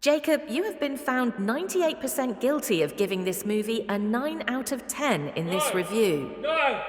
Jacob, you have been found 98% guilty of giving this movie a 9 out of 10 in this review. No!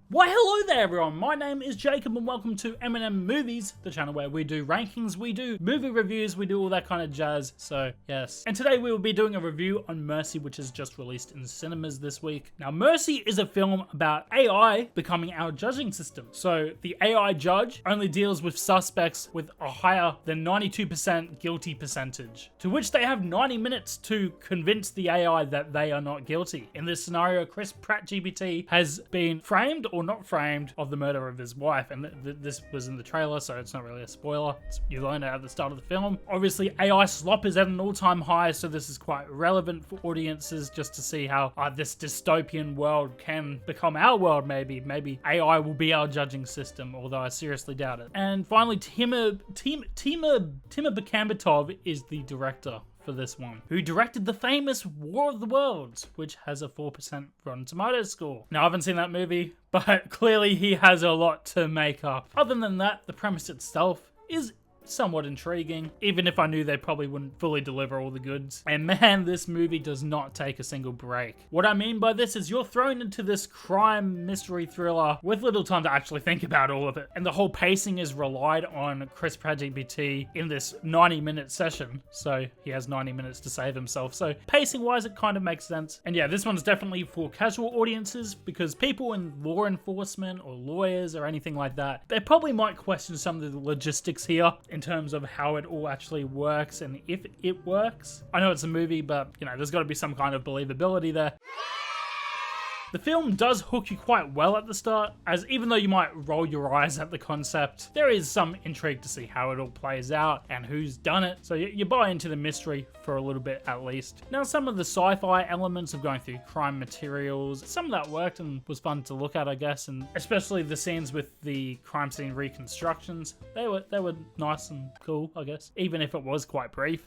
Why hello there everyone, my name is Jacob and welcome to MNM Movies, the channel where we do rankings, we do movie reviews, we do all that kind of jazz, so yes. And today we will be doing a review on Mercy, which is just released in cinemas this week. Now Mercy is a film about AI becoming our judging system. So the AI judge only deals with suspects with a higher than 92% guilty percentage, to which they have 90 minutes to convince the AI that they are not guilty. In this scenario, Chris Pratt GPT has been framed or not framed of the murder of his wife, and this was in the trailer, so it's not really a spoiler. You learn it at the start of the film. Obviously AI slop is at an all-time high, so this is quite relevant for audiences just to see how this dystopian world can become our world. Maybe AI will be our judging system, although I seriously doubt it. And finally, Timur Bekmambetov is the director for this one, who directed the famous War of the Worlds, which has a 4% Rotten Tomatoes score. Now, I haven't seen that movie, but clearly he has a lot to make up. Other than that, the premise itself is somewhat intriguing, even if I knew they probably wouldn't fully deliver all the goods. And man, this movie does not take a single break. What I mean by this is you're thrown into this crime mystery thriller with little time to actually think about all of it. And the whole pacing is relied on Chris Pratt GPT in this 90-minute session. So he has 90 minutes to save himself. So pacing wise, it kind of makes sense. And yeah, this one's definitely for casual audiences, because people in law enforcement or lawyers or anything like that, they probably might question some of the logistics here in terms of how it all actually works and if it works. I know it's a movie, but you know, there's got to be some kind of believability there. The film does hook you quite well at the start, as even though you might roll your eyes at the concept, there is some intrigue to see how it all plays out and who's done it, so you buy into the mystery for a little bit at least. Now, some of the sci-fi elements of going through crime materials, some of that worked and was fun to look at, I guess, and especially the scenes with the crime scene reconstructions, they were nice and cool, I guess, even if it was quite brief.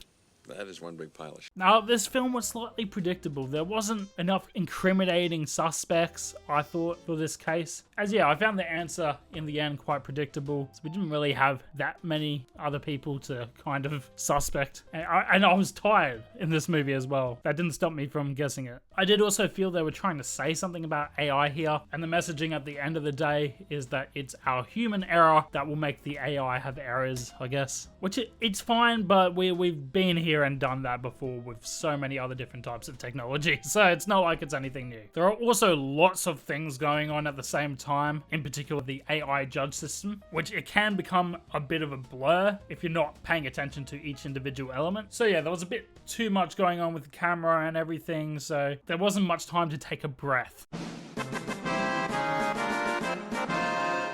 That is one big pile of shit. Now, this film was slightly predictable. There wasn't enough incriminating suspects, I thought, for this case. As yeah, I found the answer in the end quite predictable. So we didn't really have that many other people to kind of suspect. And I was tired in this movie as well. That didn't stop me from guessing it. I did also feel they were trying to say something about AI here. And the messaging at the end of the day is that it's our human error that will make the AI have errors, I guess. Which it's fine, but we've been here and done that before with so many other different types of technology, so it's not like it's anything new. There are also lots of things going on at the same time, in particular the AI judge system, which it can become a bit of a blur if you're not paying attention to each individual element. So yeah, there was a bit too much going on with the camera and everything, so there wasn't much time to take a breath.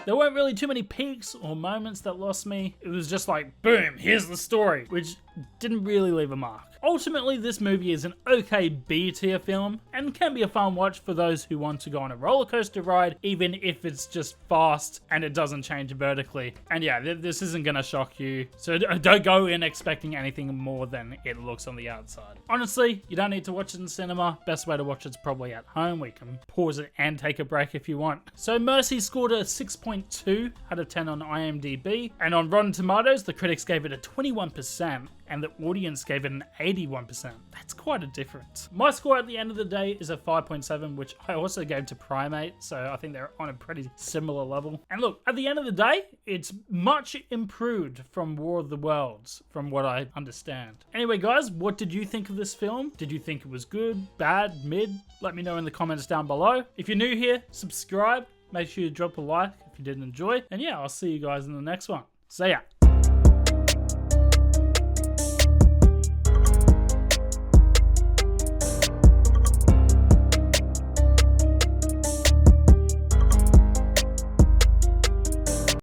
There weren't really too many peaks or moments that lost me. It was just like, boom, here's the story, which didn't really leave a mark. Ultimately, this movie is an okay B-tier film and can be a fun watch for those who want to go on a roller coaster ride, even if it's just fast and it doesn't change vertically. And yeah, this isn't gonna shock you, so don't go in expecting anything more than it looks on the outside. Honestly, you don't need to watch it in cinema. Best way to watch it's probably at home, where you can pause it and take a break if you want. So Mercy scored a 6.2 out of 10 on IMDb, and on Rotten Tomatoes, the critics gave it a 21%. And the audience gave it an 81%. That's quite a difference. My score at the end of the day is a 5.7, which I also gave to Primate, so I think they're on a pretty similar level. And look, at the end of the day, it's much improved from War of the Worlds, from what I understand. Anyway, guys, what did you think of this film? Did you think it was good, bad, mid? Let me know in the comments down below. If you're new here, subscribe. Make sure you drop a like if you did enjoy. And yeah, I'll see you guys in the next one. See ya.